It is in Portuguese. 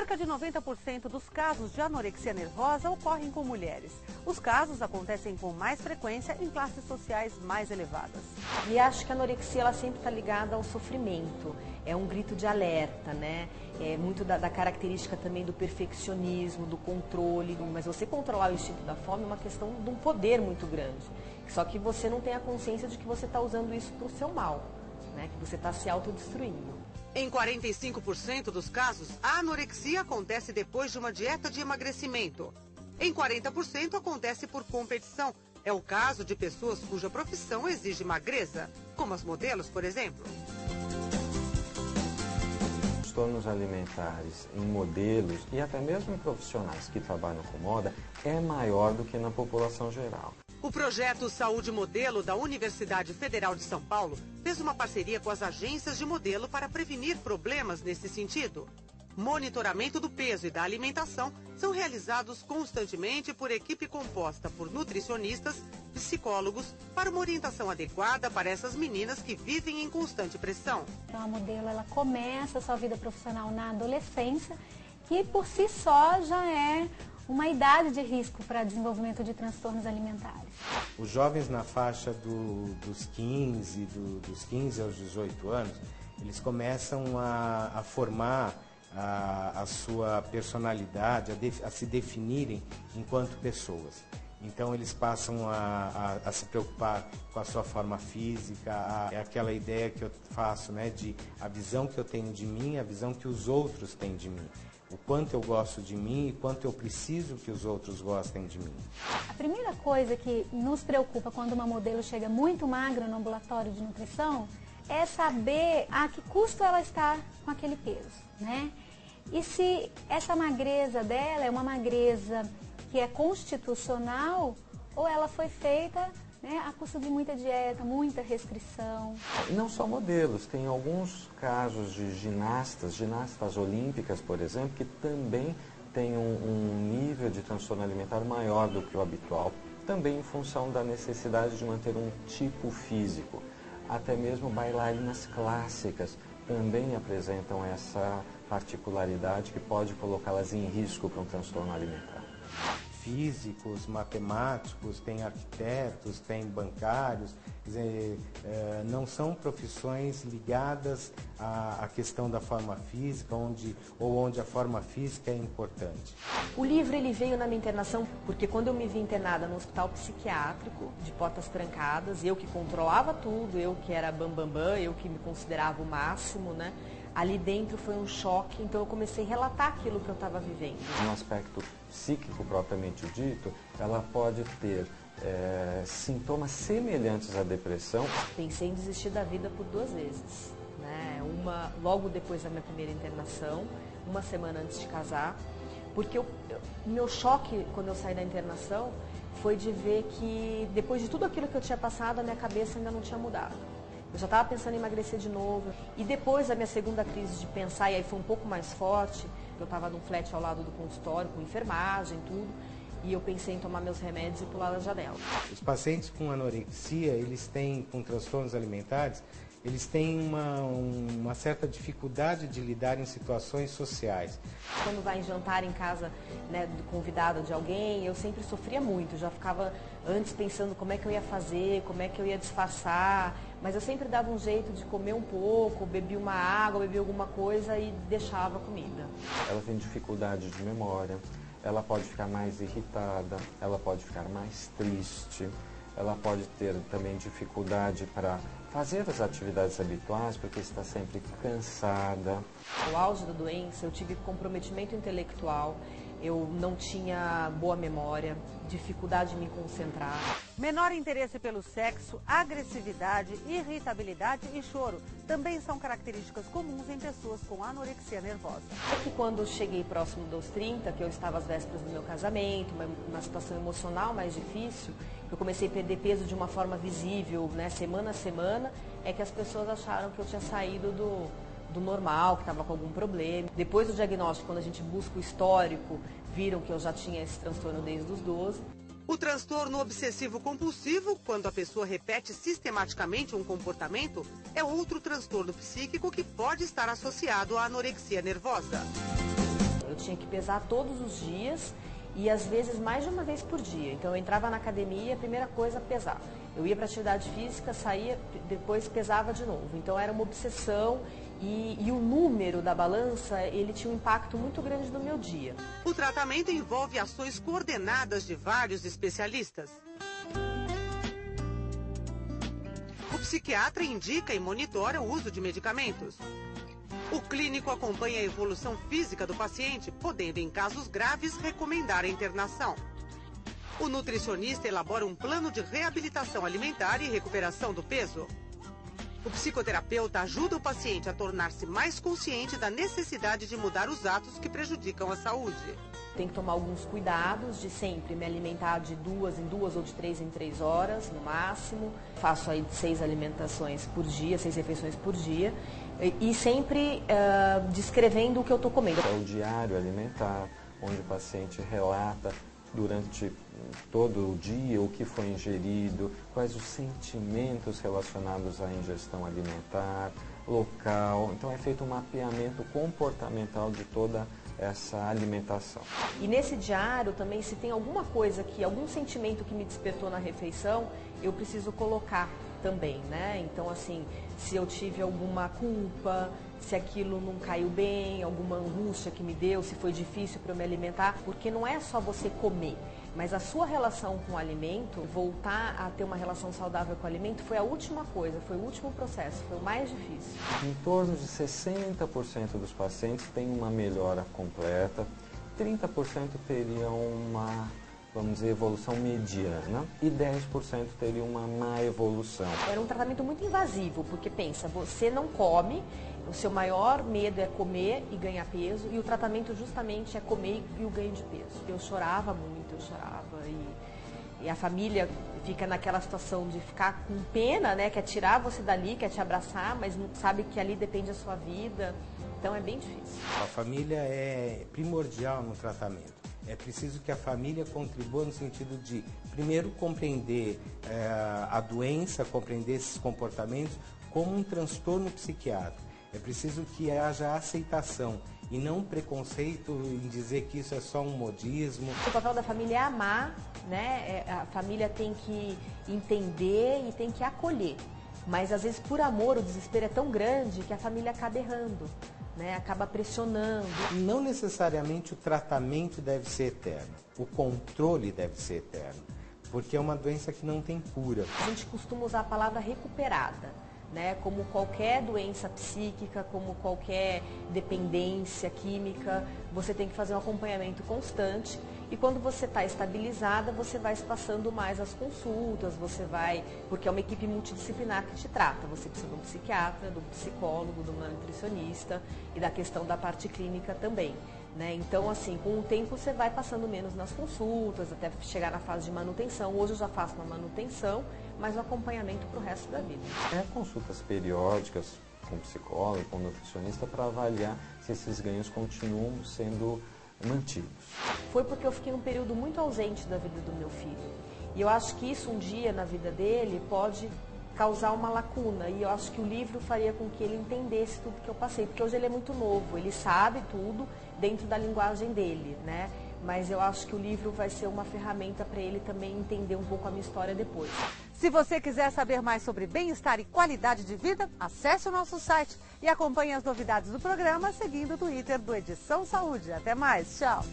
Cerca de 90% dos casos de anorexia nervosa ocorrem com mulheres. Os casos acontecem com mais frequência em classes sociais mais elevadas. E acho que a anorexia ela sempre está ligada ao sofrimento, é um grito de alerta, né? É muito da característica também do perfeccionismo, do controle, mas você controlar o instinto da fome é uma questão de um poder muito grande. Só que você não tem a consciência de que você está usando isso para o seu mal, né? Que você está se autodestruindo. Em 45% dos casos, a anorexia acontece depois de uma dieta de emagrecimento. Em 40% acontece por competição. É o caso de pessoas cuja profissão exige magreza, como as modelos, por exemplo. Os transtornos alimentares em modelos e até mesmo em profissionais que trabalham com moda é maior do que na população geral. O projeto Saúde Modelo da Universidade Federal de São Paulo fez uma parceria com as agências de modelo para prevenir problemas nesse sentido. Monitoramento do peso e da alimentação são realizados constantemente por equipe composta por nutricionistas, psicólogos, para uma orientação adequada para essas meninas que vivem em constante pressão. Então a modelo ela começa a sua vida profissional na adolescência, que por si só já é uma idade de risco para desenvolvimento de transtornos alimentares. Os jovens na faixa dos 15 aos 18 anos, eles começam a formar a sua personalidade, a se definirem enquanto pessoas. Então eles passam a se preocupar com a sua forma física, é aquela ideia que eu faço, né, de a visão que eu tenho de mim, a visão que os outros têm de mim. O quanto eu gosto de mim e quanto eu preciso que os outros gostem de mim. A primeira coisa que nos preocupa quando uma modelo chega muito magra no ambulatório de nutrição é saber a que custo ela está com aquele peso, né? E se essa magreza dela é uma magreza que é constitucional ou ela foi feita, né, a custo de muita dieta, muita restrição. E não só modelos, tem alguns casos de ginastas olímpicas, por exemplo, que também têm um nível de transtorno alimentar maior do que o habitual, também em função da necessidade de manter um tipo físico. Até mesmo bailarinas clássicas também apresentam essa particularidade que pode colocá-las em risco para um transtorno alimentar. Físicos, matemáticos, tem arquitetos, tem bancários, quer dizer, não são profissões ligadas à questão da forma física, onde a forma física é importante. O livro ele veio na minha internação porque quando eu me vi internada no hospital psiquiátrico, de portas trancadas, eu que controlava tudo, eu que era bambambam, eu que me considerava o máximo, né? Ali dentro foi um choque, então eu comecei a relatar aquilo que eu estava vivendo. No aspecto psíquico propriamente dito, ela pode ter sintomas semelhantes à depressão. Pensei em desistir da vida por 2 vezes, né? Uma logo depois da minha primeira internação, 1 semana antes de casar, porque meu choque quando eu saí da internação foi de ver que depois de tudo aquilo que eu tinha passado, a minha cabeça ainda não tinha mudado. Eu já estava pensando em emagrecer de novo. E depois da minha segunda crise de pensar, e aí foi um pouco mais forte, eu estava num flat ao lado do consultório, com enfermagem, tudo, e eu pensei em tomar meus remédios e pular da janela. Os pacientes com anorexia, eles têm, com transtornos alimentares, eles têm uma certa dificuldade de lidar em situações sociais. Quando vai em jantar em casa, né, do convidado de alguém, eu sempre sofria muito, já ficava antes pensando como é que eu ia fazer, como é que eu ia disfarçar, mas eu sempre dava um jeito de comer um pouco, bebia uma água, bebia alguma coisa e deixava a comida. Ela tem dificuldade de memória, ela pode ficar mais irritada, ela pode ficar mais triste, ela pode ter também dificuldade para fazer as atividades habituais porque está sempre cansada. No auge da doença, eu tive comprometimento intelectual, eu não tinha boa memória, dificuldade em me concentrar. Menor interesse pelo sexo, agressividade, irritabilidade e choro também são características comuns em pessoas com anorexia nervosa. É que quando eu cheguei próximo dos 30, que eu estava às vésperas do meu casamento, uma situação emocional mais difícil, eu comecei a perder peso de uma forma visível, né, semana a semana, é que as pessoas acharam que eu tinha saído do normal, que estava com algum problema. Depois do diagnóstico, quando a gente busca o histórico, viram que eu já tinha esse transtorno desde os 12. O transtorno obsessivo-compulsivo, quando a pessoa repete sistematicamente um comportamento, é outro transtorno psíquico que pode estar associado à anorexia nervosa. Eu tinha que pesar todos os dias e às vezes mais de uma vez por dia. Então eu entrava na academia, a primeira coisa, pesar. Eu ia para atividade física, saía, depois pesava de novo. Então era uma obsessão e o número da balança, ele tinha um impacto muito grande no meu dia. O tratamento envolve ações coordenadas de vários especialistas. O psiquiatra indica e monitora o uso de medicamentos. O clínico acompanha a evolução física do paciente, podendo, em casos graves, recomendar a internação. O nutricionista elabora um plano de reabilitação alimentar e recuperação do peso. O psicoterapeuta ajuda o paciente a tornar-se mais consciente da necessidade de mudar os atos que prejudicam a saúde. Tem que tomar alguns cuidados de sempre me alimentar de 2 em 2 ou de 3 em 3 horas, no máximo. Faço aí 6 alimentações por dia, 6 refeições por dia. E sempre descrevendo o que eu estou comendo. É o diário alimentar, onde o paciente relata durante todo o dia o que foi ingerido, quais os sentimentos relacionados à ingestão alimentar, local. Então é feito um mapeamento comportamental de toda essa alimentação. E nesse diário também, se tem alguma coisa algum sentimento que me despertou na refeição, eu preciso colocar também, né? Então assim, se eu tive alguma culpa, se aquilo não caiu bem, alguma angústia que me deu, se foi difícil para eu me alimentar, porque não é só você comer, mas a sua relação com o alimento, voltar a ter uma relação saudável com o alimento foi a última coisa, foi o último processo, foi o mais difícil. Em torno de 60% dos pacientes têm uma melhora completa, 30% teriam uma, vamos dizer, evolução mediana e 10% teriam uma má evolução. Era um tratamento muito invasivo, porque pensa, você não come, o seu maior medo é comer e ganhar peso, e o tratamento justamente é comer e o ganho de peso. Eu chorava muito, e a família fica naquela situação de ficar com pena, né? Quer tirar você dali, quer te abraçar, mas não sabe que ali depende a sua vida, então é bem difícil. A família é primordial no tratamento. É preciso que a família contribua no sentido de, primeiro, compreender a doença, compreender esses comportamentos como um transtorno psiquiátrico. É preciso que haja aceitação e não preconceito em dizer que isso é só um modismo. O papel da família é amar, né? A família tem que entender e tem que acolher. Mas às vezes por amor o desespero é tão grande que a família acaba errando, né? Acaba pressionando. Não necessariamente o tratamento deve ser eterno, o controle deve ser eterno, porque é uma doença que não tem cura. A gente costuma usar a palavra recuperada, né? Como qualquer doença psíquica, como qualquer dependência química, você tem que fazer um acompanhamento constante. E quando você está estabilizada, você vai espaçando mais as consultas, porque é uma equipe multidisciplinar que te trata. Você precisa de um psiquiatra, de um psicólogo, de uma nutricionista e da questão da parte clínica também, né? Então, assim, com o tempo você vai passando menos nas consultas, até chegar na fase de manutenção. Hoje eu já faço uma manutenção, mas o acompanhamento para o resto da vida. Consultas periódicas com psicólogo, com nutricionista, para avaliar se esses ganhos continuam sendo mantidos. Foi porque eu fiquei um período muito ausente da vida do meu filho. E eu acho que isso um dia na vida dele pode causar uma lacuna. E eu acho que o livro faria com que ele entendesse tudo que eu passei. Porque hoje ele é muito novo, ele sabe tudo dentro da linguagem dele, né? Mas eu acho que o livro vai ser uma ferramenta para ele também entender um pouco a minha história depois. Se você quiser saber mais sobre bem-estar e qualidade de vida, acesse o nosso site e acompanhe as novidades do programa seguindo o Twitter do Edição Saúde. Até mais, tchau!